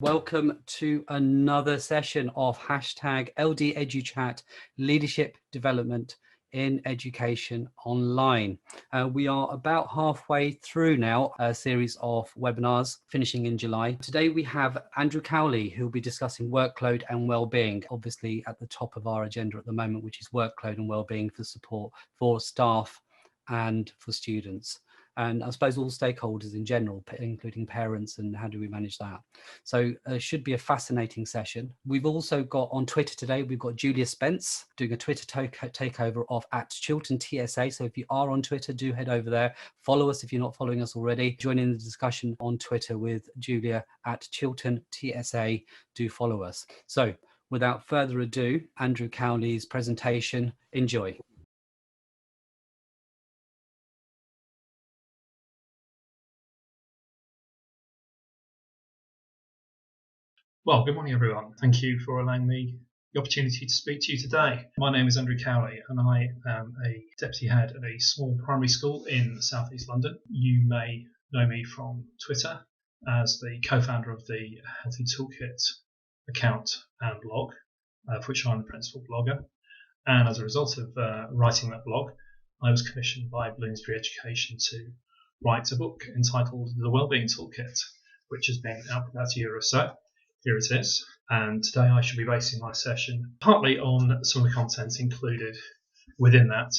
Welcome to another session of #LDeduchat Leadership Development in Education Online. We are about halfway through now a series of webinars finishing in July. Today we have Andrew Cowley, who will be discussing workload and wellbeing, obviously at the top of our agenda at the moment, which is workload and wellbeing for support for staff and for students. And I suppose all stakeholders in general, including parents, and how do we manage that? So it should be a fascinating session. We've also got on Twitter today, we've got Julia Spence doing a Twitter takeover of @ChilternTSA. So if you are on Twitter, do head over there. Follow us if you're not following us already. Join in the discussion on Twitter with Julia @ChilternTSA. Do follow us. So without further ado, Andrew Cowley's presentation. Enjoy. Well, good morning, everyone. Thank you for allowing me the opportunity to speak to you today. My name is Andrew Cowley, and I am a deputy head at a small primary school in South East London. You may know me from Twitter as the co-founder of the Healthy Toolkit account and blog, for which I'm the principal blogger. And as a result of writing that blog, I was commissioned by Bloomsbury Education to write a book entitled The Wellbeing Toolkit, which has been out for about a year or so. Here it is, and today I shall be basing my session partly on some of the content included within that,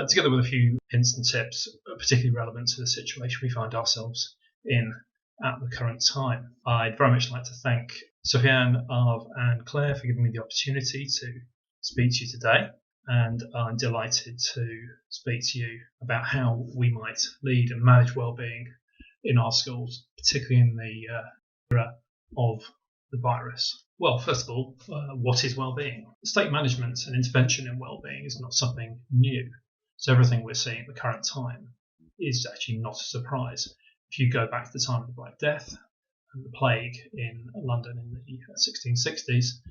together with a few hints and tips, particularly relevant to the situation we find ourselves in at the current time. I'd very much like to thank Sofiane, Arv and Claire for giving me the opportunity to speak to you today, and I'm delighted to speak to you about how we might lead and manage wellbeing in our schools, particularly in the era of the virus. Well, first of all, what is wellbeing? State management and intervention in wellbeing is not something new. So everything we're seeing at the current time is actually not a surprise. If you go back to the time of the Black Death and the plague in London in the 1660s,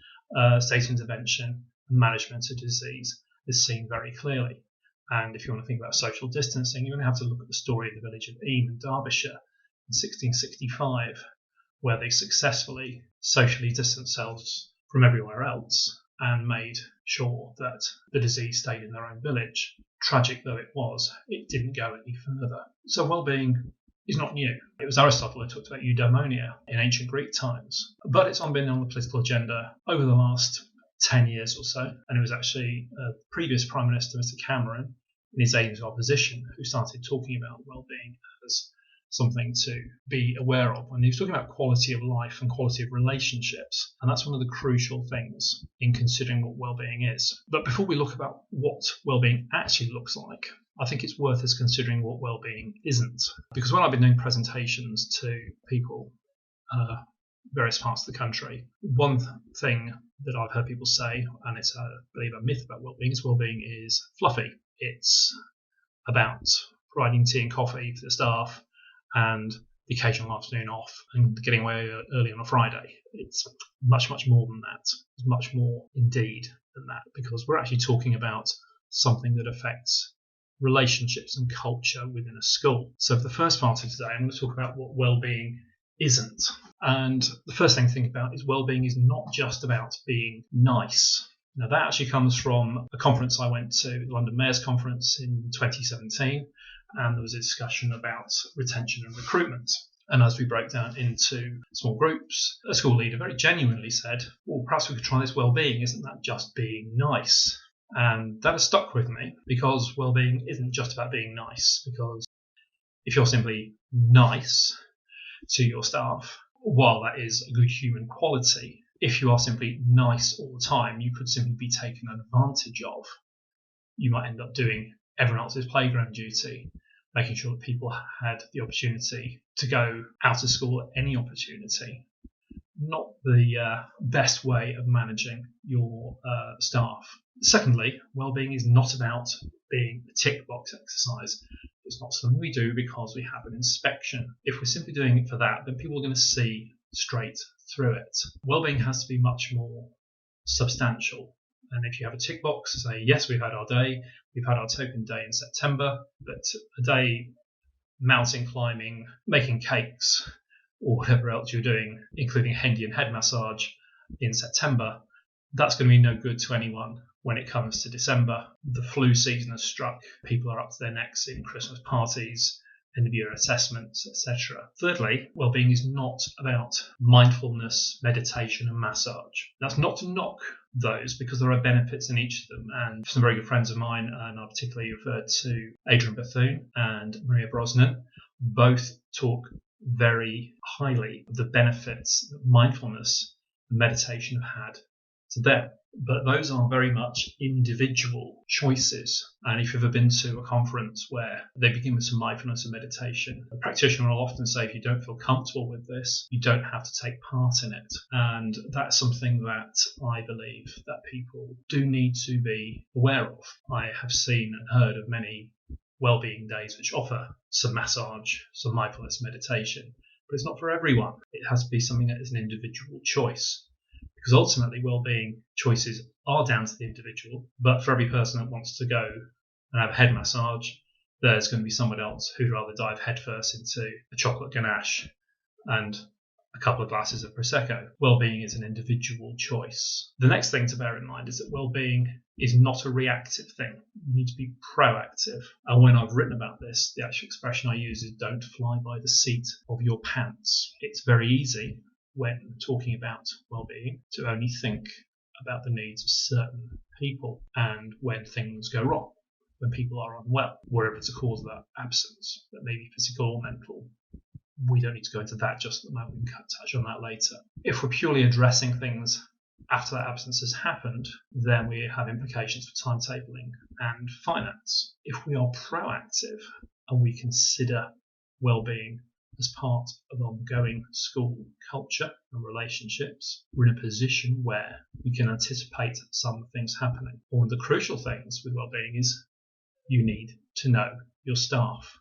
state intervention and management of disease is seen very clearly. And if you want to think about social distancing, you're going to have to look at the story of the village of Isnt in Derbyshire in 1665, where they successfully socially distanced themselves from everywhere else and made sure that the disease stayed in their own village. Tragic though it was, it didn't go any further. So well-being is not new. It was Aristotle who talked about eudaimonia in ancient Greek times, but it's been on the political agenda over the last 10 years or so, and it was actually previous Prime Minister, Mr. Cameron, in his aims of opposition, who started talking about well-being as something to be aware of. And he was talking about quality of life and quality of relationships. And that's one of the crucial things in considering what well-being is. But before we look about what well-being actually looks like, I think it's worth us considering what well-being isn't. Because when I've been doing presentations to people, various parts of the country, one thing that I've heard people say, and it's I believe a myth about well-being is fluffy. It's about providing tea and coffee for the staff and the occasional afternoon off and getting away early on a Friday. It's much, much more than that. It's much more indeed than that, because we're actually talking about something that affects relationships and culture within a school. So for the first part of today, I'm going to talk about what well-being isn't. And the first thing to think about is well-being is not just about being nice. Now that actually comes from a conference I went to, the London Mayor's Conference in 2017, and there was a discussion about retention and recruitment. And as we broke down into small groups, a school leader very genuinely said, well, perhaps we could try this well-being. Isn't that just being nice? And that has stuck with me, because well-being isn't just about being nice. Because if you're simply nice to your staff, while that is a good human quality, if you are simply nice all the time, you could simply be taken advantage of. You might end up doing everyone else's playground duty, making sure that people had the opportunity to go out of school at any opportunity. Not the best way of managing your staff. Secondly, well-being is not about being a tick box exercise. It's not something we do because we have an inspection. If we're simply doing it for that, then people are going to see straight through it. Well-being has to be much more substantial. And if you have a tick box to say, yes, we've had our day, we've had our token day in September, but a day mountain climbing, making cakes, or whatever else you're doing, including Hendian head massage in September, that's going to be no good to anyone when it comes to December. The flu season has struck. People are up to their necks in Christmas parties, end of year assessments, etc. Thirdly, wellbeing is not about mindfulness, meditation, and massage. That's not to knock those, because there are benefits in each of them. And some very good friends of mine, and I particularly referred to Adrian Bethune and Maria Brosnan, both talk very highly of the benefits that mindfulness and meditation have had to them. But those are very much individual choices. And if you've ever been to a conference where they begin with some mindfulness and meditation, a practitioner will often say, if you don't feel comfortable with this, you don't have to take part in it. And that's something that I believe that people do need to be aware of. I have seen and heard of many wellbeing days which offer some massage, some mindfulness meditation, but it's not for everyone. It has to be something that is an individual choice. Because ultimately, well-being choices are down to the individual, but for every person that wants to go and have a head massage, there's going to be someone else who'd rather dive headfirst into a chocolate ganache and a couple of glasses of Prosecco. Well-being is an individual choice. The next thing to bear in mind is that well-being is not a reactive thing. You need to be proactive. And when I've written about this, the actual expression I use is don't fly by the seat of your pants. It's very easy when talking about well-being to only think about the needs of certain people, and when things go wrong, when people are unwell, wherever it's a cause of that absence, that may be physical or mental. We don't need to go into that just at the moment. We can touch on that later. If we're purely addressing things after that absence has happened, then we have implications for timetabling and finance. If we are proactive and we consider well-being as part of ongoing school culture and relationships, we're in a position where we can anticipate some things happening. One of the crucial things with wellbeing is you need to know your staff.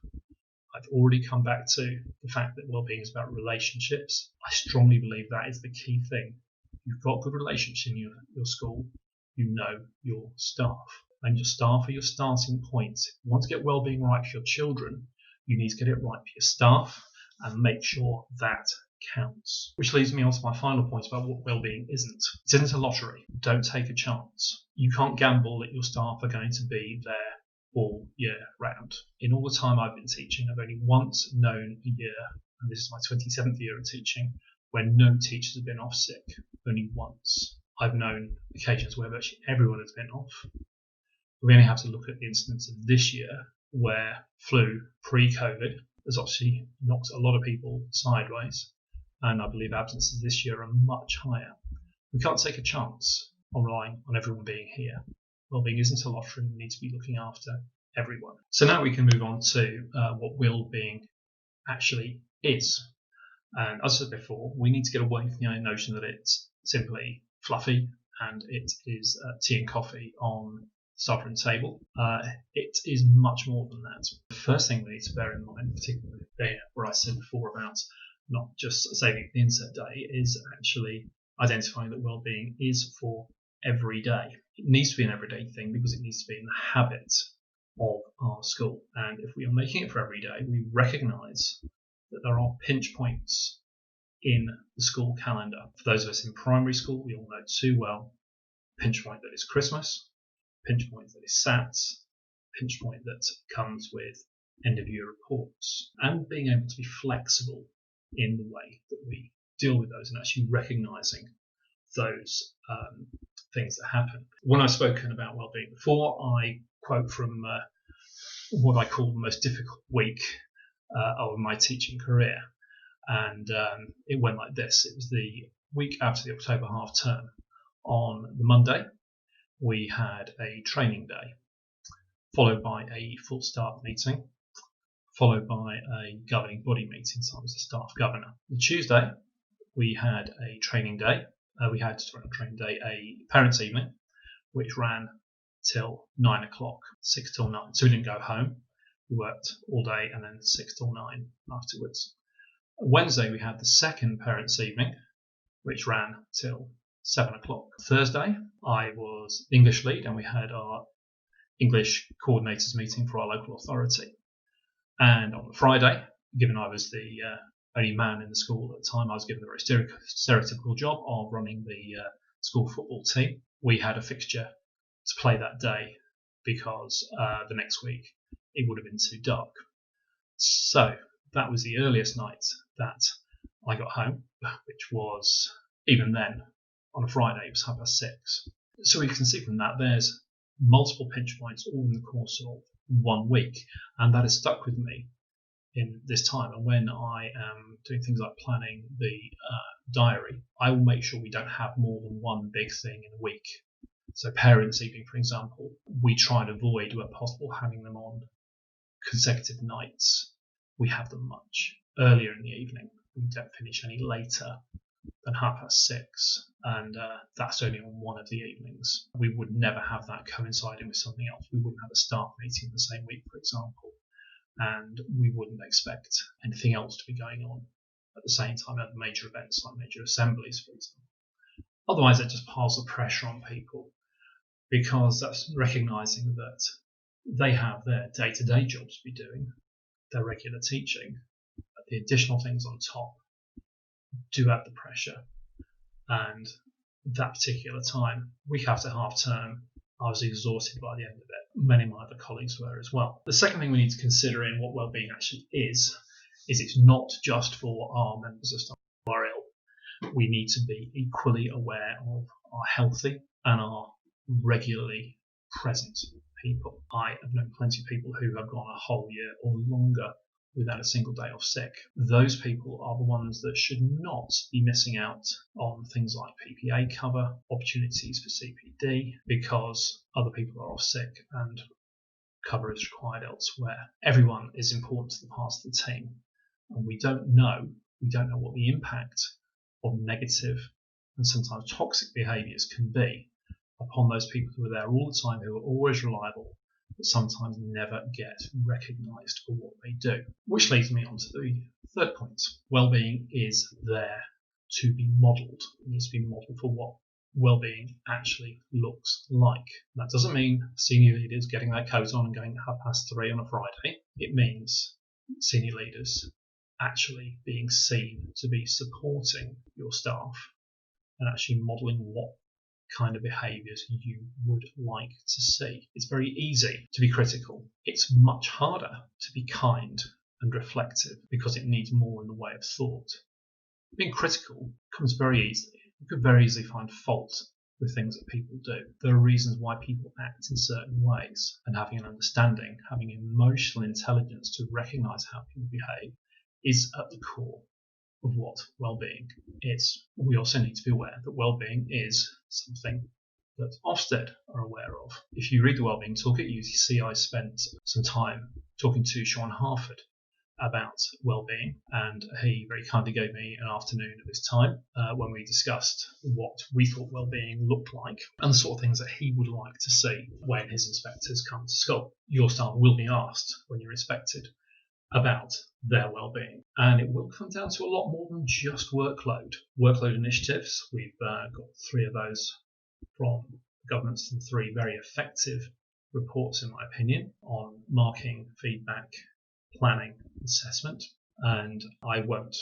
I've already come back to the fact that wellbeing is about relationships. I strongly believe that is the key thing. You've got good relationships in your school, you know your staff. And your staff are your starting point. If you want to get wellbeing right for your children, you need to get it right for your staff and make sure that counts. Which leads me on to my final point about what wellbeing isn't. It isn't a lottery. Don't take a chance. You can't gamble that your staff are going to be there all year round. In all the time I've been teaching, I've only once known a year, and this is my 27th year of teaching, when no teachers have been off sick. Only once. I've known occasions where virtually everyone has been off. We only have to look at the incidents of this year, where flu pre-COVID has obviously knocked a lot of people sideways, and I believe absences this year are much higher. We can't take a chance on relying on everyone being here. Wellbeing isn't a lottery. We need to be looking after everyone. So now we can move on to what wellbeing actually is. And as I said before, we need to get away from the notion that it's simply fluffy and it is tea and coffee on starter and table. It is much more than that. The first thing we need to bear in mind, particularly there where I said before about not just saving the inset day, is actually identifying that wellbeing is for every day. It needs to be an everyday thing because it needs to be in the habit of our school. And if we are making it for every day, we recognise that there are pinch points in the school calendar. For those of us in primary school, we all know too well pinch point that is Christmas, pinch point that is SATs, pinch point that comes with end of year reports, and being able to be flexible in the way that we deal with those and actually recognising those things that happen. When I've spoken about wellbeing before, I quote from what I call the most difficult week of my teaching career, and it went like this. It was the week after the October half term. On the Monday, we had a training day, followed by a full staff meeting, followed by a governing body meeting, so I was the staff governor. The Tuesday, we had a training day. A parents' evening, which ran till 9 o'clock, 6 till 9. So we didn't go home. We worked all day and then 6 till 9 afterwards. Wednesday, we had the second parents' evening, which ran till 7 o'clock. Thursday, I was English lead and we had our English coordinators meeting for our local authority. And on the Friday, given I was the only man in the school at the time. I was given the very stereotypical job of running the school football team. We had a fixture to play that day because the next week it would have been too dark. So that was the earliest night that I got home, which was, even then, on a Friday, it was 6:30. So we can see from that there's multiple pinch points all in the course of 1 week, and that has stuck with me in this time. And when I am doing things like planning the diary, I will make sure we don't have more than one big thing in a week. So parents' evening, for example, we try and avoid, where possible, having them on consecutive nights. We have them much earlier in the evening. We don't finish any later than 6:30, and that's only on one of the evenings. We would never have that coinciding with something else. We wouldn't have a staff meeting the same week, for example, and we wouldn't expect anything else to be going on at the same time at major events like major assemblies, for example. Otherwise, it just piles the pressure on people, because that's recognising that they have their day-to-day jobs to be doing, their regular teaching, but the additional things on top do add the pressure. And that particular time, week after half term, I was exhausted by the end of it. Many of my other colleagues were as well. The second thing we need to consider in what wellbeing actually is it's not just for our members of staff who are ill. We need to be equally aware of our healthy and our regularly present people. I have known plenty of people who have gone a whole year or longer without a single day off sick. Those people are the ones that should not be missing out on things like PPA cover, opportunities for CPD, because other people are off sick and cover is required elsewhere. Everyone is important to the parts of the team, and we don't know what the impact of negative and sometimes toxic behaviours can be upon those people who are there all the time, who are always reliable, but sometimes never get recognised for what they do. Which leads me on to the third point. Wellbeing is there to be modelled. It needs to be modelled for what wellbeing actually looks like. That doesn't mean senior leaders getting their coat on and going at 3:30 on a Friday. It means senior leaders actually being seen to be supporting your staff and actually modelling what kind of behaviours you would like to see. It's very easy to be critical. It's much harder to be kind and reflective because it needs more in the way of thought. Being critical comes very easily. You could very easily find fault with things that people do. There are reasons why people act in certain ways, and having an understanding, having emotional intelligence to recognise how people behave is at the core of what wellbeing is. We also need to be aware that wellbeing is something that Ofsted are aware of. If you read the Wellbeing Toolkit, you see I spent some time talking to Sean Harford about wellbeing, and he very kindly gave me an afternoon of his time when we discussed what we thought wellbeing looked like and the sort of things that he would like to see when his inspectors come to school. Your staff will be asked when you're inspected about their well-being, and it will come down to a lot more than just workload initiatives. We've got 3 of those from governments and 3 very effective reports, in my opinion, on marking, feedback, planning, assessment, and I won't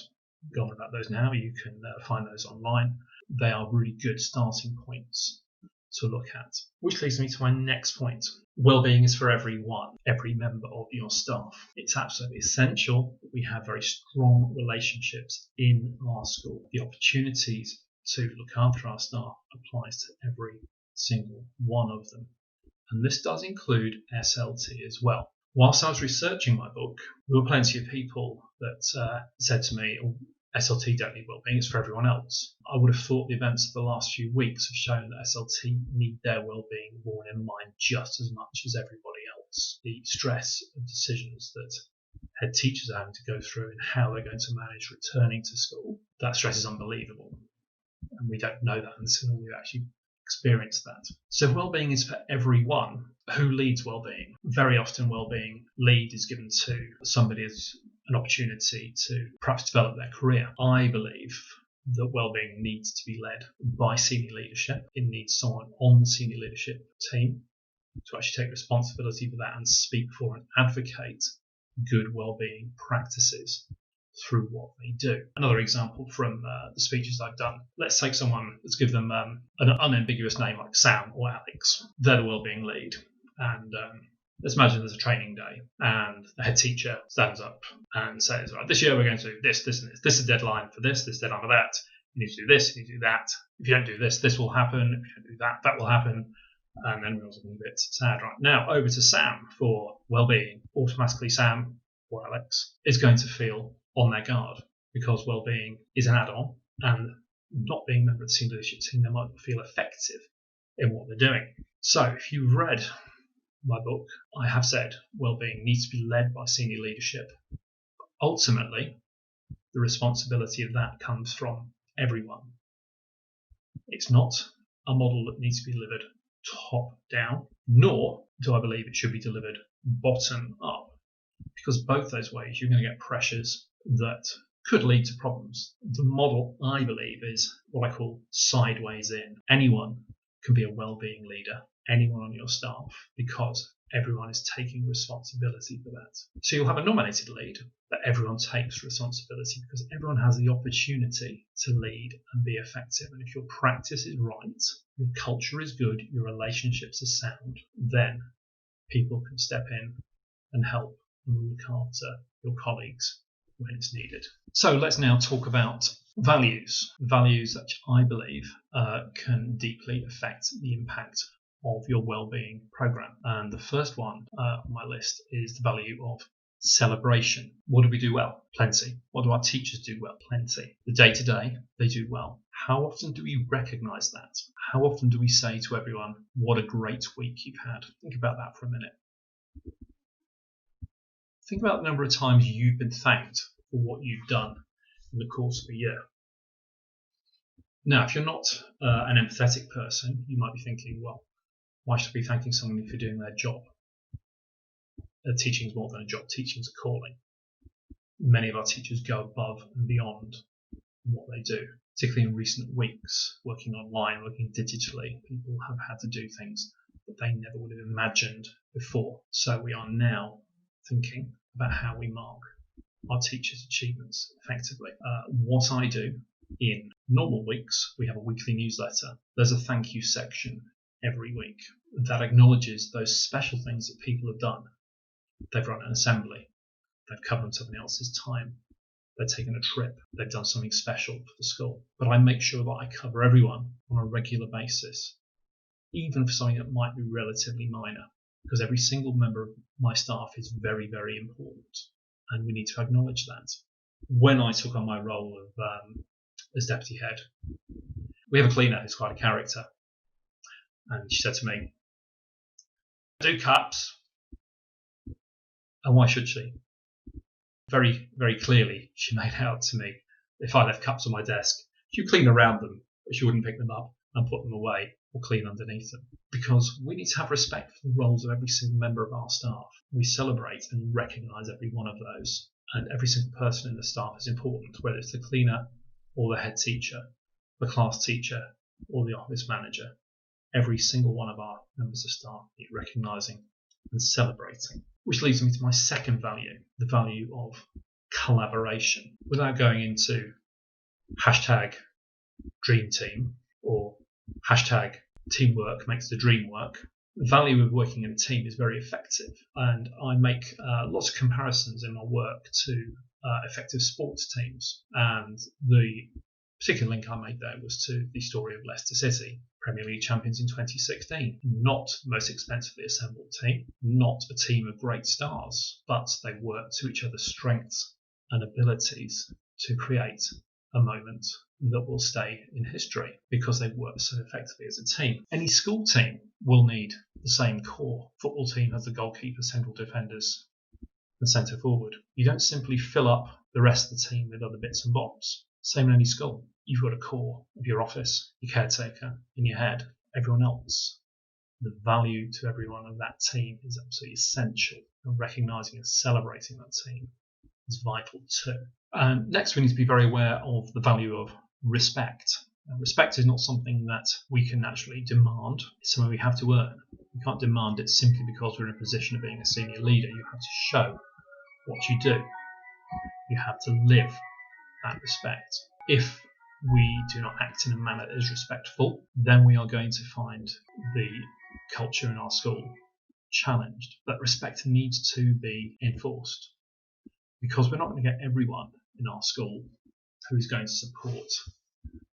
go on about those now. You can find those online. They are really good starting points to look at. Which leads me to my next point. Wellbeing is for everyone, every member of your staff. It's absolutely essential that we have very strong relationships in our school. The opportunities to look after our staff applies to every single one of them. And this does include SLT as well. Whilst I was researching my book, there were plenty of people that said to me, SLT don't need wellbeing, it's for everyone else. I would have thought the events of the last few weeks have shown that SLT need their wellbeing borne in mind just as much as everybody else. The stress of decisions that head teachers are having to go through and how they're going to manage returning to school, that stress is unbelievable. And we don't know that until we actually experience that. So wellbeing is for everyone. Who leads wellbeing? Very often wellbeing lead is given to somebody as an opportunity to perhaps develop their career. I believe that wellbeing needs to be led by senior leadership. It needs someone on the senior leadership team to actually take responsibility for that and speak for and advocate good wellbeing practices through what they do. Another example from the speeches I've done. Let's take someone, let's give them an unambiguous name like Sam or Alex. They're the wellbeing lead. And let's imagine there's a training day and the head teacher stands up and says, right, this year we're going to do this, this, and this. This is the deadline for this deadline for that. You need to do this, you need to do that. If you don't do this, this will happen. If you don't do that, that will happen. And then we're also a bit sad. Right, now over to Sam for wellbeing. Automatically Sam or Alex is going to feel on their guard because wellbeing is an add-on, and not being a member of the senior leadership team, they might not feel effective in what they're doing. So if you've read my book, I have said wellbeing needs to be led by senior leadership. Ultimately, the responsibility of that comes from everyone. It's not a model that needs to be delivered top down, nor do I believe it should be delivered bottom up, because both those ways you're going to get pressures that could lead to problems. The model, I believe, is what I call sideways in. Anyone can be a wellbeing leader, anyone on your staff, because everyone is taking responsibility for that. So you'll have a nominated lead, but everyone takes responsibility because everyone has the opportunity to lead and be effective. And if your practice is right, your culture is good, your relationships are sound, then people can step in and help and look after your colleagues when it's needed. So let's now talk about values that I believe can deeply affect the impact of your wellbeing program. And the first one on my list is the value of celebration. What do we do well? Plenty. What do our teachers do well? Plenty. The day-to-day, they do well. How often do we recognize that? How often do we say to everyone, what a great week you've had? Think about that for a minute. Think about the number of times you've been thanked for what you've done in the course of a year. Now, if you're not an empathetic person, you might be thinking, well, why should I be thanking someone for doing their job? Teaching is more than a job. Teaching is a calling. Many of our teachers go above and beyond what they do, particularly in recent weeks, working online, working digitally. People have had to do things that they never would have imagined before. So we are now thinking about how we mark our teachers' achievements effectively. What I do in normal weeks, we have a weekly newsletter. There's a thank you section every week that acknowledges those special things that people have done. They've run an assembly, they've covered something else's time, they've taken a trip, they've done something special for the school. But I make sure that I cover everyone on a regular basis, even for something that might be relatively minor, because every single member of my staff is very, very important, and we need to acknowledge that. When I took on my role of as deputy head, we have a cleaner who's quite a character, and she said to me, "Do cups." And why should she? Very, very clearly, she made out to me, if I left cups on my desk, she'd clean around them, but she wouldn't pick them up and put them away or clean underneath them. Because we need to have respect for the roles of every single member of our staff. We celebrate and recognise every one of those. And every single person in the staff is important, whether it's the cleaner or the head teacher, the class teacher or the office manager. Every single one of our members of staff need recognising and celebrating. Which leads me to my second value, the value of collaboration. Without going into hashtag dream team or hashtag teamwork makes the dream work, the value of working in a team is very effective. And I make lots of comparisons in my work to effective sports teams. And the particular link I made there was to the story of Leicester City, Premier League champions in 2016. Not the most expensively assembled team, not a team of great stars, but they worked to each other's strengths and abilities to create a moment that will stay in history because they worked so effectively as a team. Any school team will need the same core. Football team has the goalkeeper, central defenders, and centre forward. You don't simply fill up the rest of the team with other bits and bobs. Same in any school. You've got a core of your office, your caretaker, in your head, everyone else. The value to everyone of that team is absolutely essential, and recognising and celebrating that team is vital too. Next, we need to be very aware of the value of respect. Respect is not something that we can naturally demand. It's something we have to earn. We can't demand it simply because we're in a position of being a senior leader. You have to show what you do. You have to live that respect. If we do not act in a manner that is respectful, then we are going to find the culture in our school challenged. But respect needs to be enforced, because we're not going to get everyone in our school who is going to support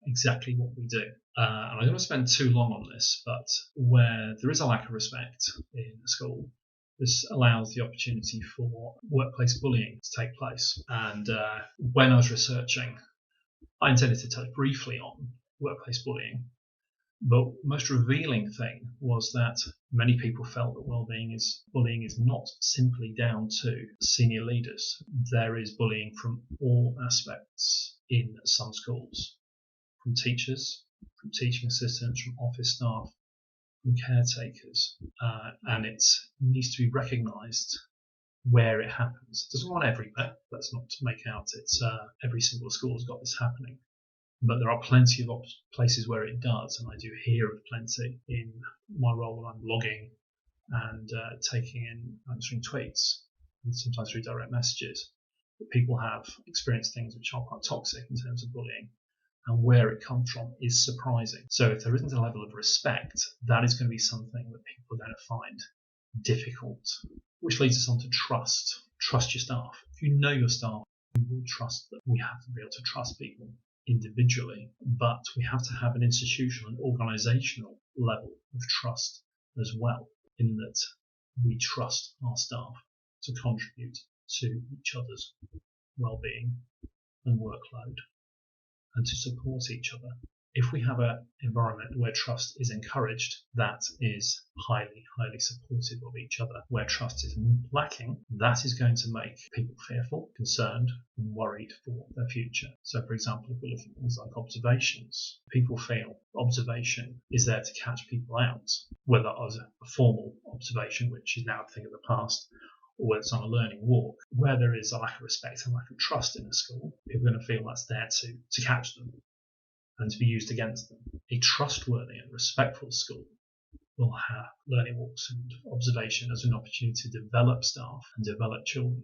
exactly what we do. And I don't want to spend too long on this, but where there is a lack of respect in a school, this allows the opportunity for workplace bullying to take place. And when I was researching, I intended to touch briefly on workplace bullying, but the most revealing thing was that many people felt that bullying is not simply down to senior leaders. There is bullying from all aspects in some schools, from teachers, from teaching assistants, from office staff, from caretakers, and it needs to be recognised where it happens. It doesn't go on everywhere. Let's not make out it's every single school has got this happening. But there are plenty of places where it does, and I do hear of plenty in my role when I'm blogging and answering tweets, and sometimes through direct messages, that people have experienced things which are quite toxic in terms of bullying, and where it comes from is surprising. So if there isn't a level of respect, that is going to be something that people are going to find difficult, which leads us on to trust. Trust your staff. If you know your staff, you will trust them. We have to be able to trust people individually, but we have to have an institutional and organisational level of trust as well, in that we trust our staff to contribute to each other's well-being and workload and to support each other. If we have an environment where trust is encouraged, that is highly, highly supportive of each other. Where trust is lacking, that is going to make people fearful, concerned, and worried for their future. So, for example, if we look at things like observations, people feel observation is there to catch people out, whether as a formal observation, which is now a thing of the past, or whether it's on a learning walk. Where there is a lack of respect and lack of trust in a school, people are going to feel that's there to catch them and to be used against them. A trustworthy and respectful school will have learning walks and observation as an opportunity to develop staff and develop children,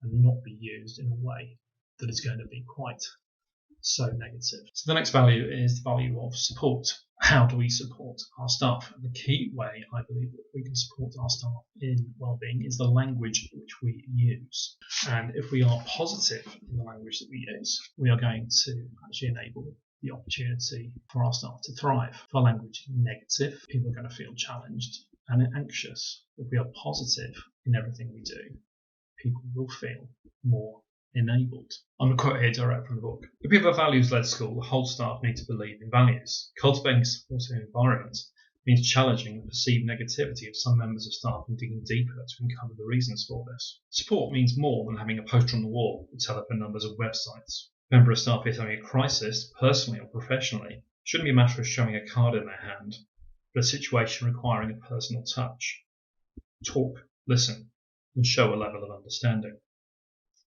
and not be used in a way that is going to be quite so negative. So the next value is the value of support. How do we support our staff? And the key way I believe that we can support our staff in wellbeing is the language which we use. And if we are positive in the language that we use, we are going to actually enable the opportunity for our staff to thrive. If our language is negative, people are going to feel challenged and anxious. If we are positive in everything we do, people will feel more enabled. I'm going to quote here direct from the book. If we have a values-led school, the whole staff need to believe in values. Cultivating a supportive environment means challenging the perceived negativity of some members of staff and digging deeper to uncover the reasons for this. Support means more than having a poster on the wall with telephone numbers or websites. A member of staff is having a crisis, personally or professionally. It shouldn't be a matter of showing a card in their hand, but a situation requiring a personal touch. Talk, listen, and show a level of understanding.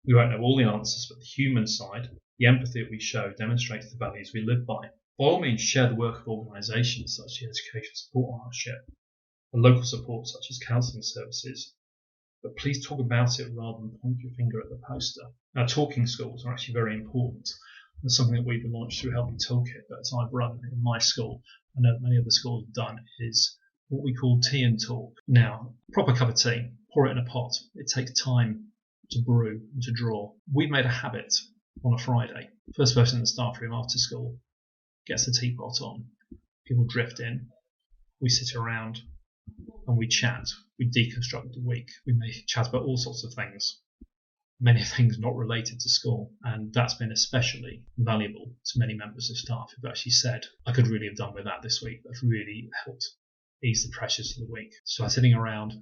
We won't know all the answers, but the human side, the empathy that we show, demonstrates the values we live by. By all means, share the work of organisations such as the Education Support Partnership and local support such as counselling services, but please talk about it rather than point your finger at the poster. Now, talking schools are actually very important. That's something that we've launched through Helping Toolkit that I've run in my school. I know many other schools have done is what we call tea and talk. Now, proper cup of tea, pour it in a pot. It takes time to brew and to draw. We've made a habit on a Friday. First person in the staff room after school gets the teapot on. People drift in. We sit around and we chat. We deconstruct the week. We may chat about all sorts of things, many things not related to school, and that's been especially valuable to many members of staff who've actually said, I could really have done with that this week. That's really helped ease the pressures of the week. So sitting around,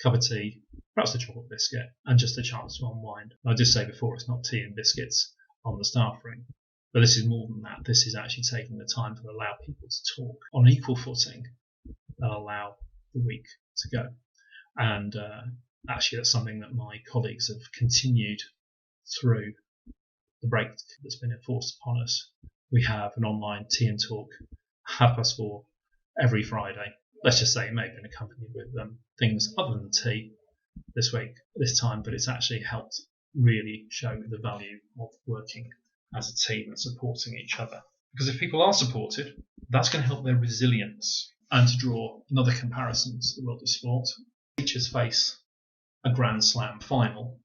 cup of tea, perhaps a chocolate biscuit, and just a chance to unwind. I did say before, it's not tea and biscuits on the staff room, but this is more than that. This is actually taking the time to allow people to talk on equal footing and allow the week to go. And actually, that's something that my colleagues have continued through the break that's been enforced upon us. We have an online tea and talk, 4:30 every Friday. Let's just say it may have been accompanied with things other than tea this week, this time, but it's actually helped really show the value of working as a team and supporting each other. Because if people are supported, that's going to help their resilience. And to draw another comparison to the world of sport, teachers face a Grand Slam final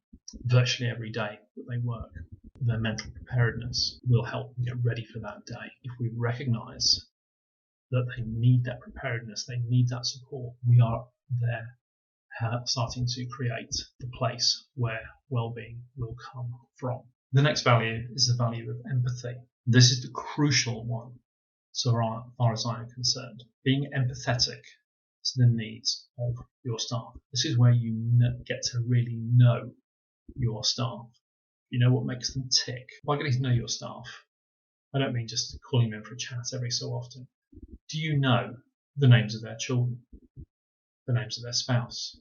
virtually every day that they work. Their mental preparedness will help them get ready for that day. If we recognise that they need that preparedness, they need that support, we are there starting to create the place where well-being will come from. The next value is the value of empathy. This is the crucial one, so far as I am concerned. Being empathetic to the needs of your staff. This is where you get to really know your staff. You know what makes them tick. By getting to know your staff, I don't mean just calling them for a chat every so often. Do you know the names of their children, the names of their spouse,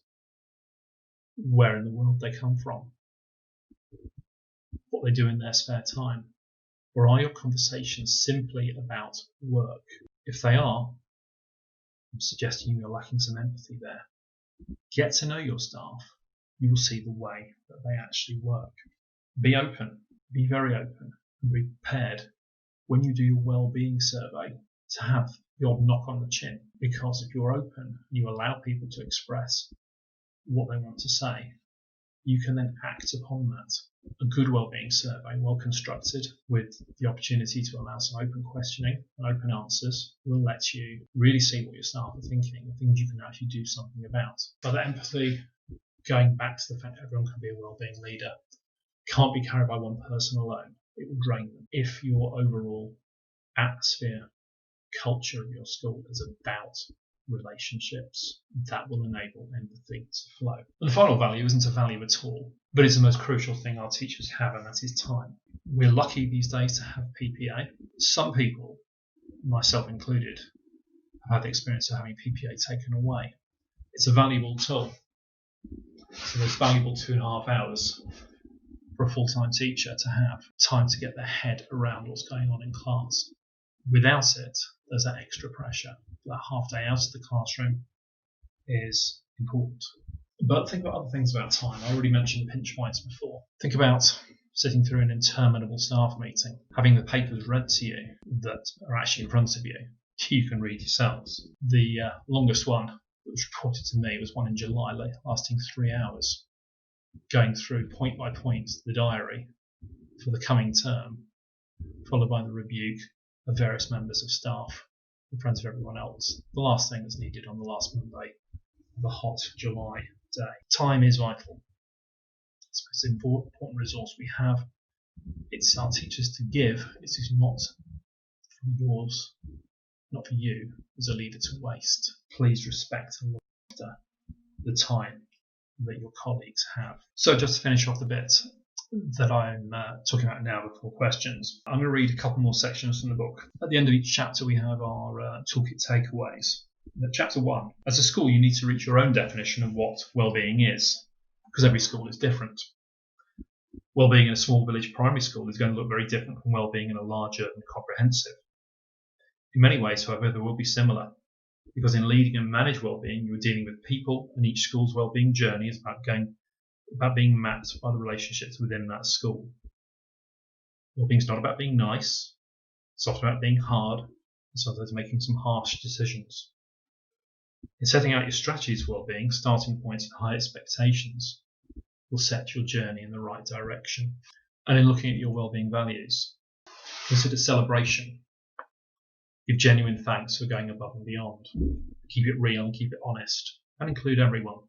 where in the world they come from, what they do in their spare time? Or are your conversations simply about work? If they are, I'm suggesting you're lacking some empathy there. Get to know your staff. You will see the way that they actually work. Be open, be very open, and be prepared when you do your well-being survey to have the odd knock on the chin. Because if you're open and you allow people to express what they want to say, you can then act upon that. A good wellbeing survey, well constructed, with the opportunity to allow some open questioning and open answers, will let you really see what your staff are thinking and things you can actually do something about. But that empathy, going back to the fact that everyone can be a wellbeing leader, can't be carried by one person alone. It will drain them. If your overall atmosphere, culture of your school is about relationships, that will enable empathy to flow. And the final value isn't a value at all, but it's the most crucial thing our teachers have, and that is time. We're lucky these days to have PPA. Some people, myself included, have had the experience of having PPA taken away. It's a valuable tool. So there's valuable 2.5 hours for a full-time teacher to have time to get their head around what's going on in class. Without it, there's that extra pressure. That half day out of the classroom is important. But think about other things about time. I already mentioned pinch points before. Think about sitting through an interminable staff meeting, having the papers read to you that are actually in front of you. You can read yourselves. The longest one that was reported to me was one in July, lasting 3 hours, going through point by point the diary for the coming term, followed by the rebuke of various members of staff in front of everyone else. The last thing that's needed on the last Monday of a hot July day. Time is vital. It's an important resource we have. It's our teachers to give. It is not for yours, not for you as a leader to waste. Please respect and look after the time that your colleagues have. So just to finish off the bit that I'm talking about now before questions, I'm going to read a couple more sections from the book. At the end of each chapter we have our toolkit takeaways. Chapter 1. As a school you need to reach your own definition of what wellbeing is, because every school is different. Wellbeing in a small village primary school is going to look very different from wellbeing in a larger and comprehensive. In many ways, however, they will be similar, because in leading and manage wellbeing you are dealing with people, and each school's wellbeing journey is about being mapped by the relationships within that school. Wellbeing is not about being nice, it's often about being hard, and sometimes making some harsh decisions. In setting out your strategies for wellbeing, starting points and high expectations will set your journey in the right direction. And in looking at your wellbeing values, consider celebration. Give genuine thanks for going above and beyond. Keep it real and keep it honest, and include everyone.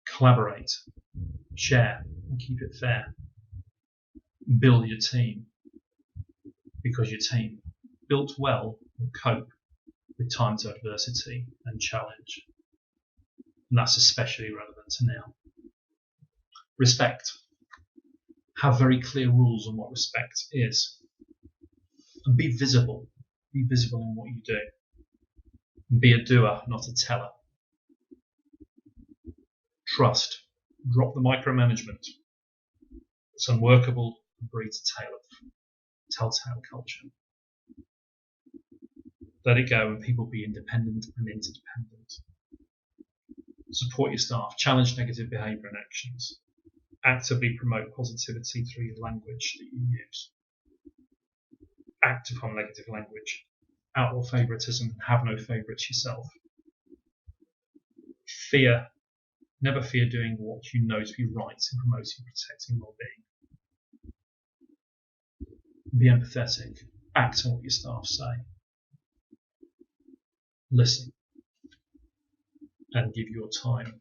Collaborate, share, and keep it fair. Build your team, because your team, built well, will cope with times of adversity and challenge. And that's especially relevant to now. Respect. Have very clear rules on what respect is. And be visible. Be visible in what you do. And be a doer, not a teller. Trust. Drop the micromanagement. It's unworkable and breeds a telltale culture. Let it go and people be independent and interdependent. Support your staff. Challenge negative behaviour and actions. Actively promote positivity through your language that you use. Act upon negative language. Outlaw favouritism. Have no favourites yourself. Never fear doing what you know to be right in promoting and protecting well-being. Be empathetic. Act on what your staff say. Listen. And give your time.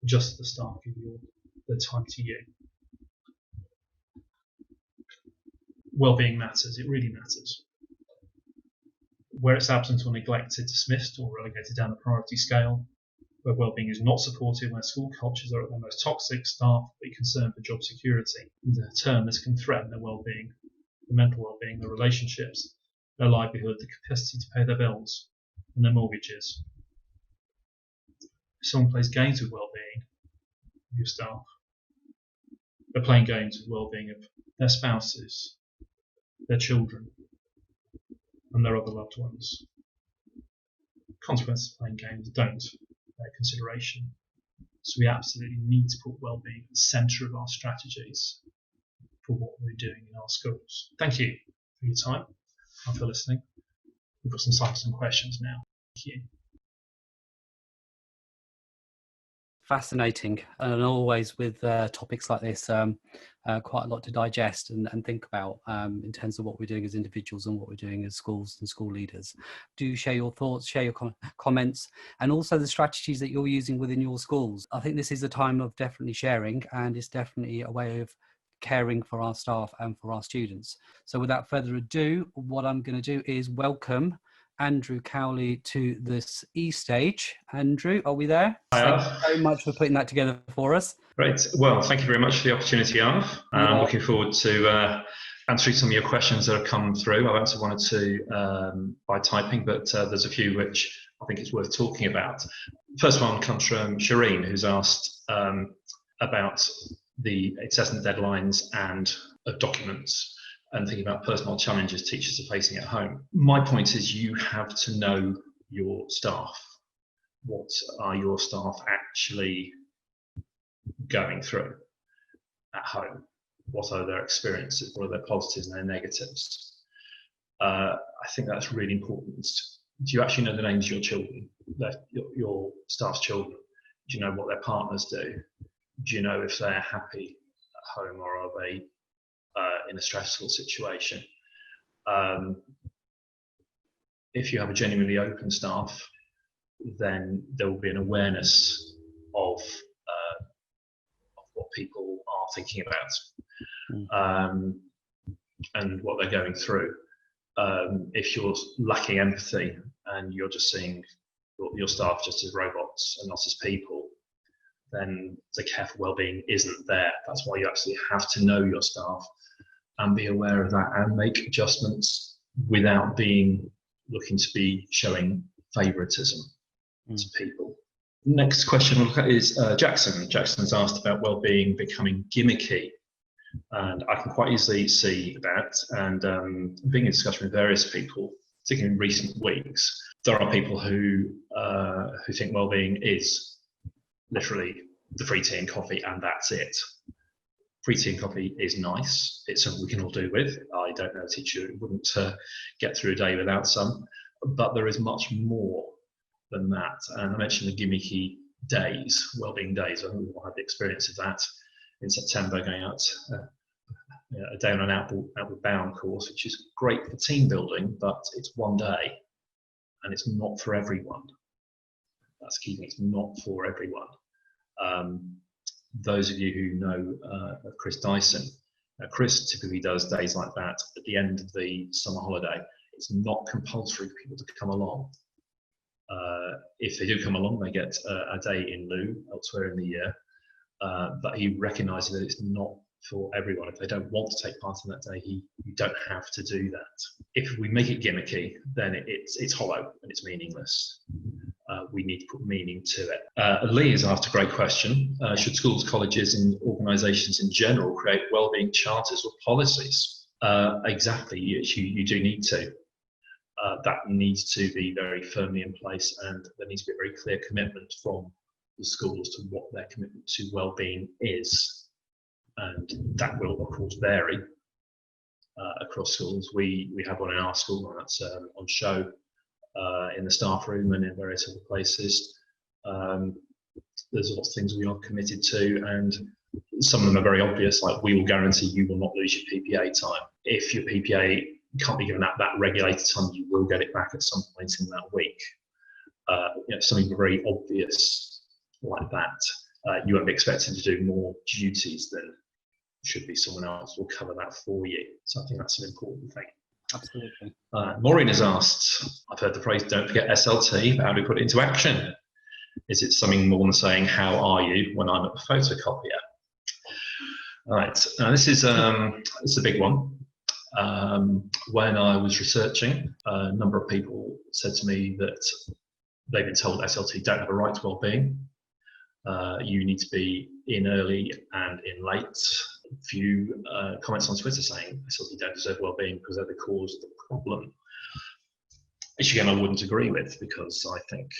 Just the staff give their time to you. Well-being matters. It really matters. Where it's absent or neglected, dismissed or relegated down the priority scale, where well-being is not supported, where school cultures are at their most toxic, staff will be concerned for job security. In turn, this can threaten their well-being, their mental well-being, their relationships, their livelihood, the capacity to pay their bills and their mortgages. If someone plays games with well-being of your staff, they're playing games with well-being of their spouses, their children, and their other loved ones. Consequences of playing games don't bear consideration. So we absolutely need to put well-being at the centre of our strategies for what we're doing in our schools. Thank you for your time and for listening. We've got some time for some questions now. Thank you. Fascinating, and always with topics like this, quite a lot to digest and think about in terms of what we're doing as individuals and what we're doing as schools and school leaders. Do share your thoughts, share your comments, and also the strategies that you're using within your schools. I think this is a time of definitely sharing, and it's definitely a way of caring for our staff and for our students. So without further ado, what I'm going to do is welcome Andrew Cowley to this stage. Andrew, are we there? Thank you so much for putting that together for us. Great. Well, thank you very much for the opportunity, Arv. I'm looking forward to answering some of your questions that have come through. I've answered one or two by typing, but there's a few which I think it's worth talking about. First one comes from Shireen, who's asked about the assessment deadlines and documents, and thinking about personal challenges teachers are facing at home. My point is you have to know your staff. What are your staff actually going through at home? What are their experiences? What are their positives and their negatives? I think that's really important. Do you actually know the names of your children, your staff's children? Do you know what their partners do? Do you know if they're happy at home, or are they in a stressful situation? If you have a genuinely open staff, then there will be an awareness of what people are thinking about and what they're going through. If you're lacking empathy and you're just seeing your staff just as robots and not as people, then the care for wellbeing isn't there. That's why you actually have to know your staff and be aware of that and make adjustments without looking to be showing favouritism to people. Next question we'll look at is Jackson. Jackson's asked about wellbeing becoming gimmicky, and I can quite easily see that. And being in discussion with various people, particularly in recent weeks, there are people who think wellbeing is literally the free tea and coffee, and that's it. Free tea and coffee is nice. It's something we can all do with. I don't know a teacher who wouldn't get through a day without some, but there is much more than that. And I mentioned the gimmicky days, wellbeing days. I think we all had the experience of that in September, going out a day on an outward bound course, which is great for team building, but it's one day and it's not for everyone. That's key thing, it's not for everyone. Those of you who know Chris Dyson, Chris typically does days like that at the end of the summer holiday. It's not compulsory for people to come along. If they do come along, they get a day in lieu elsewhere in the year, but he recognises that it's not for everyone. If they don't want to take part in that day, you don't have to do that. If we make it gimmicky, then it's hollow and it's meaningless. We need to put meaning to it. Lee has asked a great question. Should schools, colleges and organisations in general create wellbeing charters or policies? Exactly, you do need to. That needs to be very firmly in place, and there needs to be a very clear commitment from the school as to what their commitment to wellbeing is, and that will of course vary across schools. We have one in our school, and that's on show in the staff room and in various other places. There's lots of things we are committed to, and some of them are very obvious, like we will guarantee you will not lose your PPA time. If your PPA can't be given that regulated time, you will get it back at some point in that week. Something very obvious like that. You won't be expected to do more duties than should be someone else will cover that for you. So I think that's an important thing. Absolutely. Maureen has asked, I've heard the phrase, don't forget SLT, but how do we put it into action? Is it something more than saying, how are you, when I'm at the photocopier? Right, now this is a big one. When I was researching, a number of people said to me that they've been told SLT don't have a right to wellbeing. You need to be in early and in late. A few comments on Twitter saying SLT don't deserve wellbeing because they're the cause of the problem. Which again I wouldn't agree with, because I think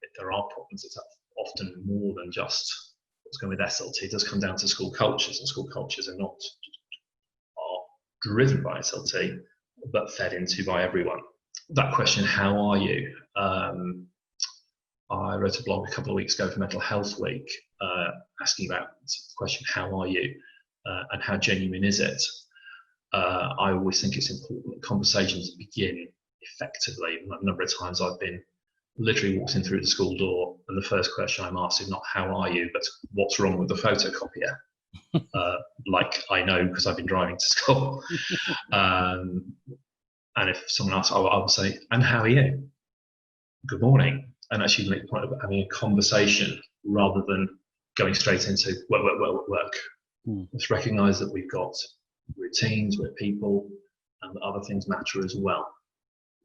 if there are problems, it's often more than just what's going with SLT. It does come down to school cultures, and school cultures are driven by SLT, but fed into by everyone. That question, how are you? I wrote a blog a couple of weeks ago for Mental Health Week, asking about the question, how are you? And how genuine is it? I always think it's important that conversations begin effectively. A number of times I've been literally walking through the school door, and the first question I'm asked is not how are you, but what's wrong with the photocopier? Like I know, because I've been driving to school. And if someone asks, I will say, and how are you? Good morning. And actually make the point of having a conversation rather than going straight into work. Let's recognise that we've got routines, we're people, and that other things matter as well.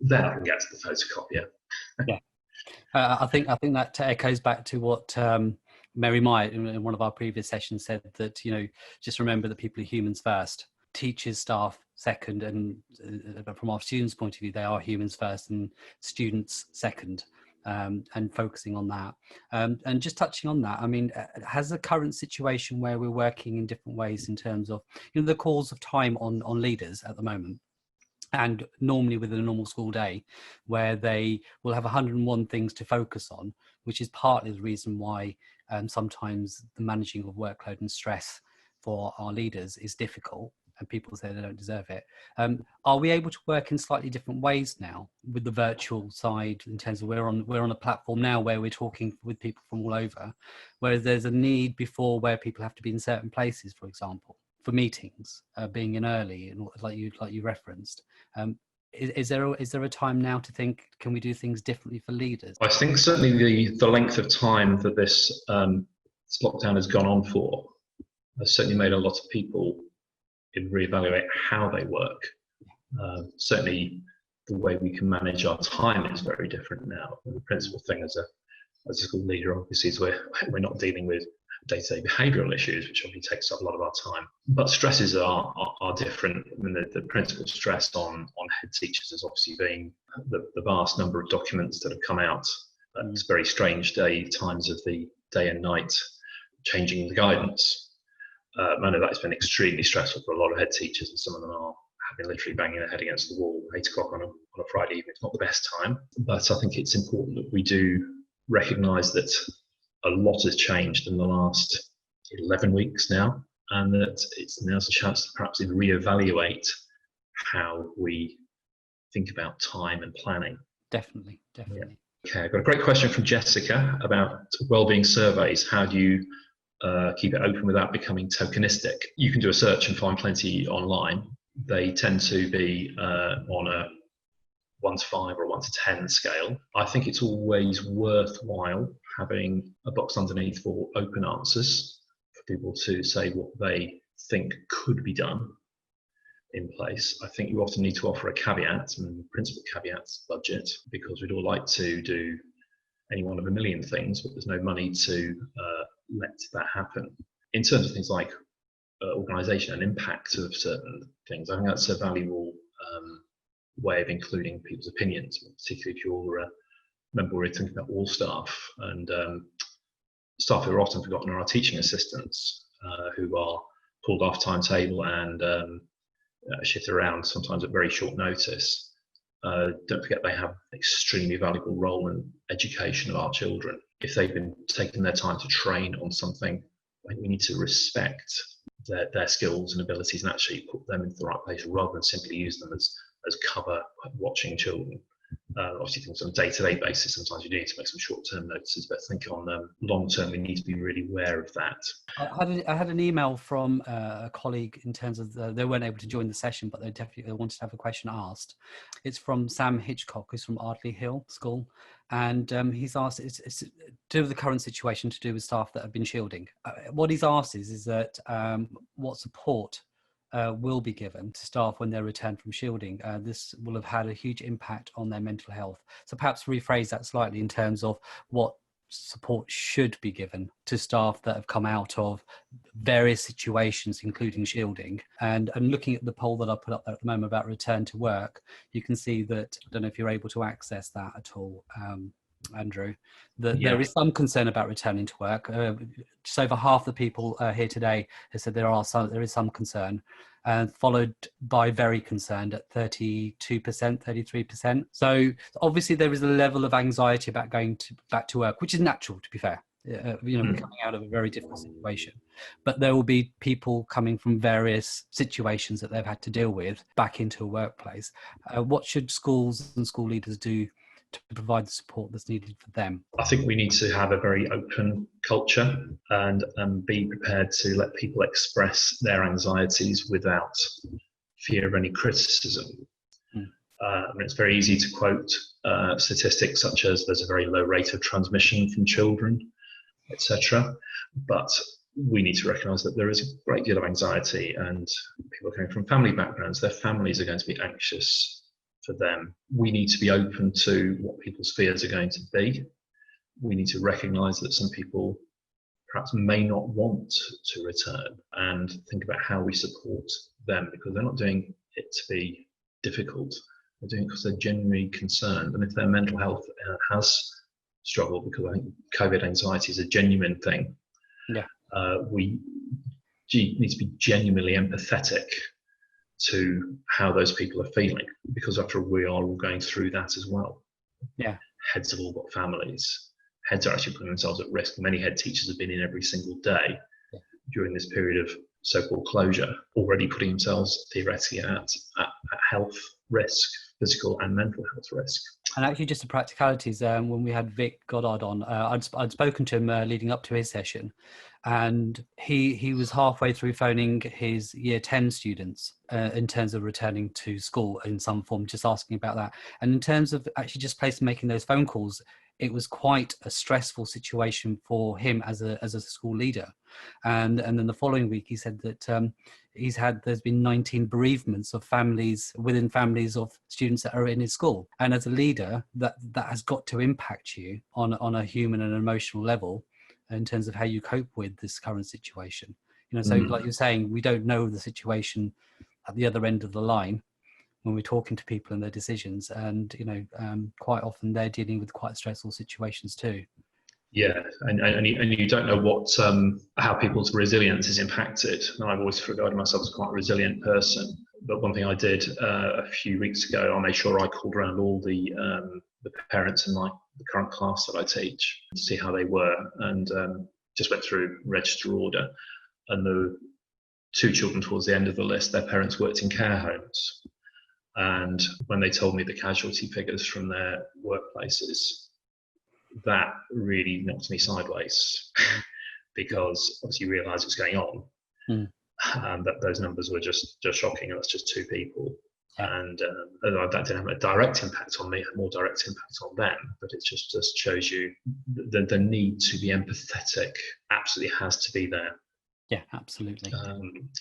Then I can get to the photocopier. Yeah, I think that echoes back to what Mary Myatt in one of our previous sessions said, that just remember that people are humans first, teachers, staff second, and from our students' point of view, they are humans first and students second. And focusing on that, and just touching on that, I mean, has the current situation where we're working in different ways in terms of the calls of time on leaders at the moment, and normally within a normal school day, where they will have 101 things to focus on, which is partly the reason why sometimes the managing of workload and stress for our leaders is difficult, and people say they don't deserve it. Are we able to work in slightly different ways now with the virtual side, in terms of we're on a platform now where we're talking with people from all over, whereas there's a need before where people have to be in certain places, for example, for meetings, being in early, and like you referenced. Is there a time now to think, can we do things differently for leaders? I think certainly the length of time that this lockdown has gone on for has certainly made a lot of people reevaluate how they work. Certainly the way we can manage our time is very different now. The principal thing as a school leader obviously is we're not dealing with day-to-day behavioural issues, which obviously takes up a lot of our time. But stresses are different. I mean, the principal stress on head teachers has obviously been the vast number of documents that have come out at very strange times of the day and night, changing the guidance. I know that's been extremely stressful for a lot of head teachers, and some of them have been literally banging their head against the wall 8 o'clock on a Friday evening. It's not the best time, but I think it's important that we do recognise that a lot has changed in the last 11 weeks now, and that now's a chance to perhaps reevaluate how we think about time and planning. Definitely. Yeah. Okay, I've got a great question from Jessica about wellbeing surveys. How do you keep it open without becoming tokenistic? You can do a search and find plenty online. They tend to be on a 1 to 5 or 1 to 10 scale. I think it's always worthwhile having a box underneath for open answers for people to say what they think could be done in place. I think you often need to offer a caveat, and the principal caveat's budget, because we'd all like to do any one of a million things, but there's no money to let that happen. In terms of things like organisation and impact of certain things, I think that's a valuable way of including people's opinions, particularly if you're remember we're talking about all staff, and staff who are often forgotten are our teaching assistants, who are pulled off timetable and shifted around sometimes at very short notice. Don't forget they have an extremely valuable role in education of our children. If they've been taking their time to train on something, I think we need to respect their skills and abilities and actually put them into the right place rather than simply use them as cover watching children. Obviously, things on a day-to-day basis, sometimes you do need to make some short-term notices, but I think on long-term, we need to be really aware of that. I had an email from a colleague in terms of they weren't able to join the session, but they wanted to have a question asked. It's from Sam Hitchcock, who's from Ardley Hill School, and he's asked, it's to do with the current situation to do with staff that have been shielding. What he's asked is that what support will be given to staff when they return from shielding. This will have had a huge impact on their mental health. So perhaps rephrase that slightly in terms of what support should be given to staff that have come out of various situations, including shielding. And looking at the poll that I put up there at the moment about return to work, you can see that, I don't know if you're able to access that at all, Andrew, that there is some concern about returning to work. Just over half the people here today have said there is some concern, and followed by very concerned at 32%, 33%. So obviously there is a level of anxiety about going back to work, which is natural, to be fair. We're coming out of a very difficult situation, but there will be people coming from various situations that they've had to deal with back into a workplace. What should schools and school leaders do to provide the support that's needed for them? I think we need to have a very open culture and be prepared to let people express their anxieties without fear of any criticism. It's very easy to quote statistics such as there's a very low rate of transmission from children, etc. But we need to recognise that there is a great deal of anxiety, and people coming from family backgrounds, their families are going to be anxious for them. We need to be open to what people's fears are going to be. We need to recognise that some people perhaps may not want to return, and think about how we support them, because they're not doing it to be difficult. They're doing it because they're genuinely concerned. And if their mental health has struggled, because I think COVID anxiety is a genuine thing, we need to be genuinely empathetic to how those people are feeling, because after all, we are all going through that as well. Heads have all got families. Heads are actually putting themselves at risk. Many head teachers have been in every single day during this period of so-called closure, already putting themselves theoretically at health risk, physical and mental health risk. And actually, just the practicalities, when we had Vick Goddard on, I'd spoken to him leading up to his session, and he was halfway through phoning his year 10 students in terms of returning to school in some form, just asking about that. And in terms of actually just making those phone calls, it was quite a stressful situation for him as a school leader. And then the following week, he said that there's been 19 bereavements of families within families of students that are in his school. And as a leader, that has got to impact you on a human and emotional level in terms of how you cope with this current situation. So like you're saying, we don't know the situation at the other end of the line when we're talking to people and their decisions, and quite often they're dealing with quite stressful situations too. And you don't know how people's resilience is impacted. And I've always regarded myself as quite a resilient person. But one thing I did a few weeks ago, I made sure I called around all the parents in the current class that I teach to see how they were, and just went through register order. And the two children towards the end of the list, their parents worked in care homes. And when they told me the casualty figures from their workplaces, that really knocked me sideways, because obviously you realise what's going on, and that those numbers were just shocking, and that's just two people. And that didn't have a direct impact on me, a more direct impact on them, but it just shows you the need to be empathetic absolutely has to be there. Yeah, absolutely.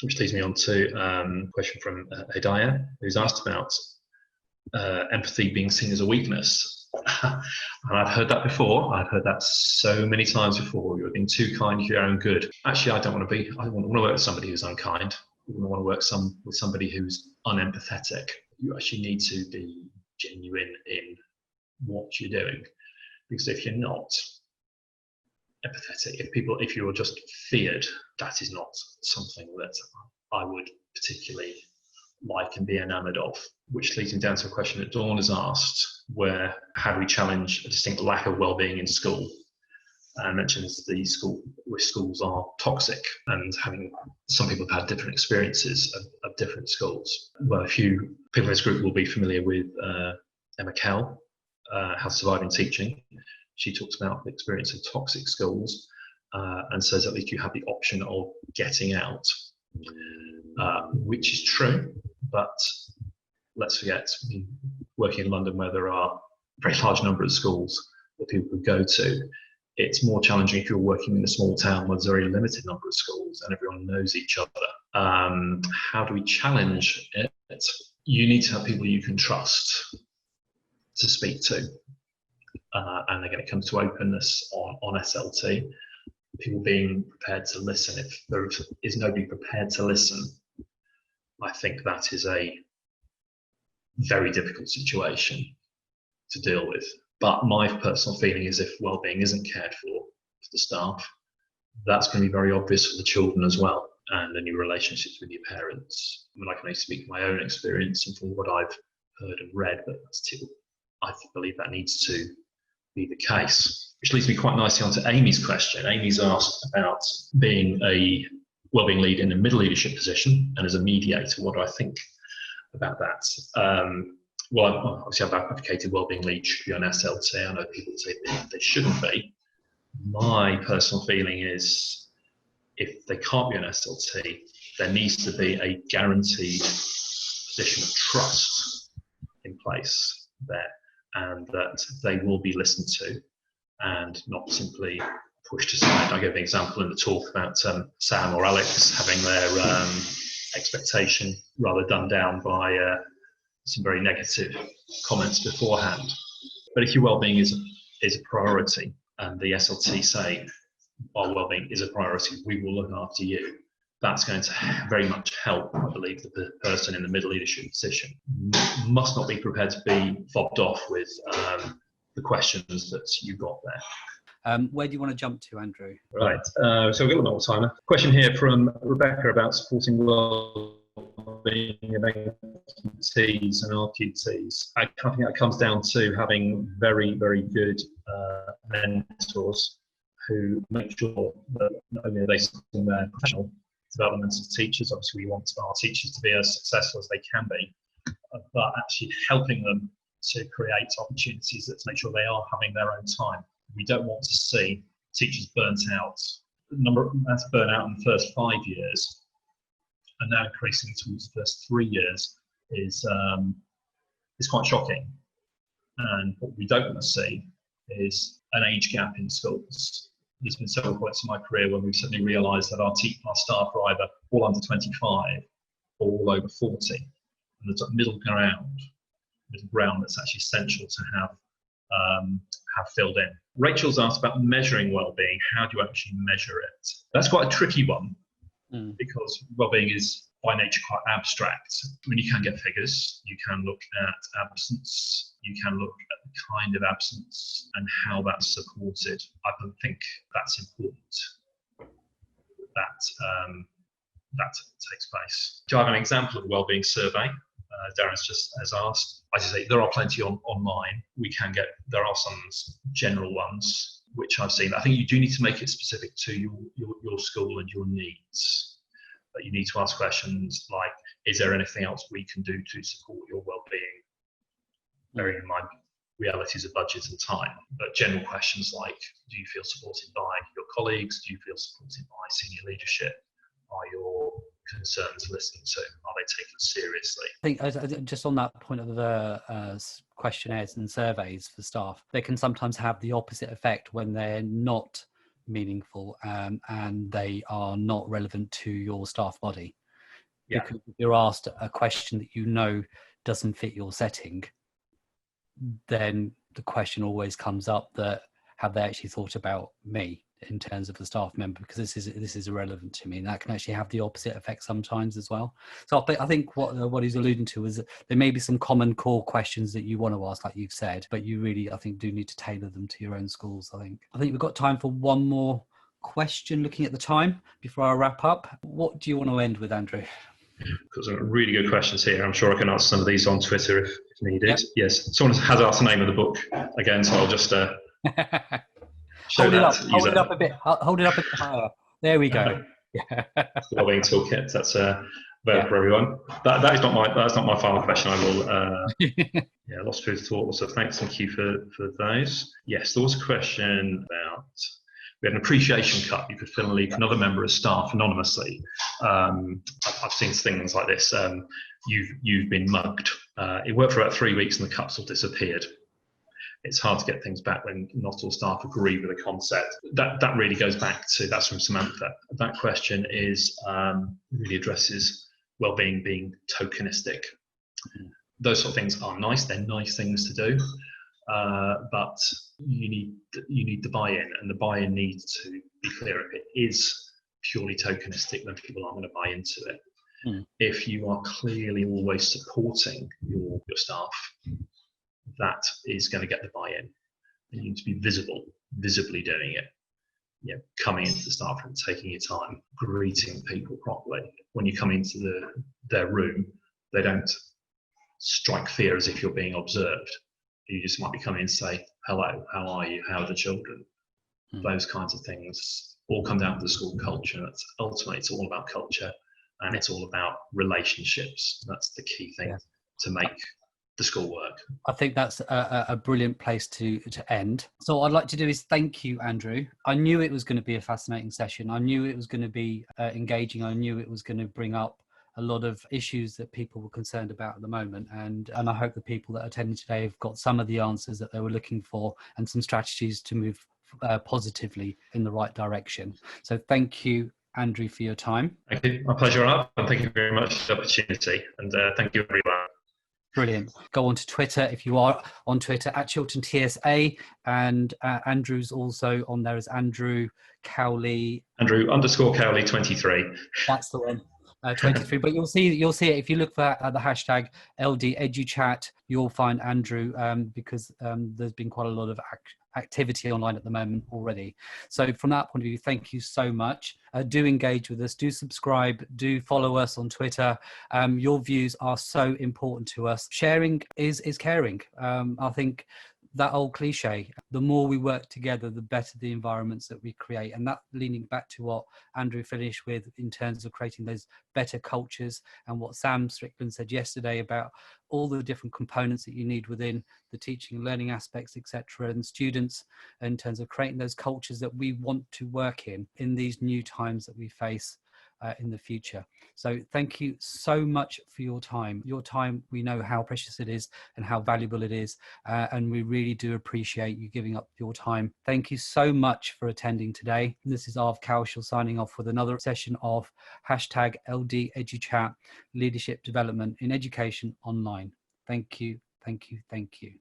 Which leads me on to a question from Hidayah, who's asked about empathy being seen as a weakness. And I've heard that before. I've heard that so many times before. You're being too kind for your own good. Actually, I don't want to work with somebody who's unkind. I want to work with somebody who's unempathetic. You actually need to be genuine in what you're doing, because if you're not, empathetic. If you're just feared, that is not something that I would particularly like and be enamoured of. Which leads me down to a question that Dawn has asked, where how do we challenge a distinct lack of well-being in school? And mentions where schools are toxic, and some people have had different experiences of different schools. Well, a few people in this group will be familiar with Emma Cowley, How to Survive in Teaching. She talks about the experience of toxic schools and says at least you have the option of getting out, which is true, but let's forget, working in London where there are a very large number of schools that people could go to, it's more challenging if you're working in a small town where there's a very limited number of schools and everyone knows each other. How do we challenge it? You need to have people you can trust to speak to. And again, it comes to openness on SLT, people being prepared to listen. If there is nobody prepared to listen, I think that is a very difficult situation to deal with. But my personal feeling is if wellbeing isn't cared for the staff, that's going to be very obvious for the children as well, and any relationships with your parents. I mean, I can only speak from my own experience and from what I've heard and read, but I believe that needs to be the case. Which leads me quite nicely onto Amy's question. Amy's asked about being a wellbeing lead in a middle leadership position and as a mediator. What do I think about that? Well, obviously I've advocated wellbeing lead should be on SLT. I know people say they shouldn't be. My personal feeling is if they can't be on SLT, there needs to be a guaranteed position of trust in place there, and that they will be listened to and not simply pushed aside. I gave an example in the talk about Sam or Alex having their expectation rather dumbed down by some very negative comments beforehand. But if your wellbeing is a priority, and the SLT say our wellbeing is a priority, we will look after you, that's going to very much help, I believe, the person in the middle leadership position. Must not be prepared to be fobbed off with the questions that you got there. Where do you want to jump to, Andrew? Right, so we've got a little timer. Question here from Rebecca about supporting wellbeing of NQTs and RQTs. I think that comes down to having very, very good mentors who make sure that not only are they supporting their professional development as teachers, obviously we want our teachers to be as successful as they can be, but actually helping them to create opportunities that to make sure they are having their own time. We don't want to see teachers burnt out. The number that's burnt out in the first 5 years, and now increasing towards the first 3 years, is quite shocking. And what we don't want to see is an age gap in schools. There's been several points in my career where we've suddenly realised that our staff are either all under 25 or all over 40, and there's a middle ground that's actually essential to have filled in. Rachel's asked about measuring wellbeing. How do you actually measure it? That's quite a tricky one, because wellbeing is by nature quite abstract. I mean, you can get figures, you can look at absence, you can look at the kind of absence and how that's supported. I don't think that's important that takes place. Do I have an example of a wellbeing survey? Darren's just has asked. As I say, there are plenty online. There are some general ones which I've seen. I think you do need to make it specific to your school and your needs. But you need to ask questions like, is there anything else we can do to support your well-being? Bearing in mind realities of budget and time. But general questions like, do you feel supported by your colleagues? Do you feel supported by senior leadership? Are your concerns listened to? Are they taken seriously? I think just on that point of the questionnaires and surveys for staff, they can sometimes have the opposite effect when they're not meaningful and they are not relevant to your staff body. Yeah. Because if you're asked a question that you know doesn't fit your setting, then the question always comes up that have they actually thought about me in terms of the staff member, because this is irrelevant to me, and that can actually have the opposite effect sometimes as well. So I think what he's alluding to is that there may be some common core questions that you want to ask, like you've said, but you really, I think, do need to tailor them to your own schools. I think we've got time for one more question, looking at the time, before I wrap up. What do you want to end with, Andrew? Got some really good questions here. I'm sure I can answer some of these on Twitter if needed. Yep. Yes, someone has asked the name of the book again, so I'll just show hold it up. Hold it up a bit. Hold it up a bit higher. There we go. Wellbeing toolkit. That's available for everyone. That's not my final question. I will. Lost food for thought. So thank you for those. Yes, there was a question about. We had an appreciation cup you could fill and leave for another member of staff anonymously. I've seen things like this. You've been mugged. It worked for about 3 weeks and the cups all disappeared. It's hard to get things back when not all staff agree with the concept. That really goes back to, that's from Samantha. That question really addresses wellbeing being tokenistic. Those sort of things are nice. They're nice things to do. But you need the buy-in, and the buy-in needs to be clear. If it is purely tokenistic, then people aren't going to buy into it. If you are clearly always supporting your staff, that is going to get the buy-in. You need to be visibly doing it. Coming into the staff room, taking your time, greeting people properly. When you come into their room, they don't strike fear as if you're being observed. You just might be coming and say, hello, how are you? How are the children? Those kinds of things all come down to the school culture. That's ultimately, it's all about culture, and it's all about relationships. That's the key thing to make the school work. I think that's a brilliant place to end. So what I'd like to do is thank you, Andrew. I knew it was going to be a fascinating session. I knew it was going to be engaging. I knew it was going to bring up a lot of issues that people were concerned about at the moment, and I hope the people that attended today have got some of the answers that they were looking for and some strategies to move positively in the right direction. So thank you, Andrew, for your time. Thank you. My pleasure, Rob, and thank you very much for the opportunity, and thank you, everyone. Brilliant. Go on to Twitter if you are on Twitter at Chiltern TSA, and Andrew's also on there as Andrew Cowley. Andrew _Cowley 23. That's the one. 23, but you'll see it if you look for the hashtag LDeduchat. You'll find Andrew because there's been quite a lot of activity online at the moment already. So from that point of view, thank you so much. Do engage with us, do subscribe, do follow us on Twitter. Your views are so important to us. Sharing is caring. I think that old cliche, the more we work together, the better the environments that we create. And that leaning back to what Andrew finished with in terms of creating those better cultures, and what Sam Strickland said yesterday about all the different components that you need within the teaching and learning aspects, etc., and students, in terms of creating those cultures that we want to work in these new times that we face in the future. So thank you so much for your time. Your time, we know how precious it is and how valuable it is, and we really do appreciate you giving up your time. Thank you so much for attending today. This is Arv Cowshall signing off with another session of hashtag LDeduchat, Leadership Development in Education Online. Thank you, thank you, thank you.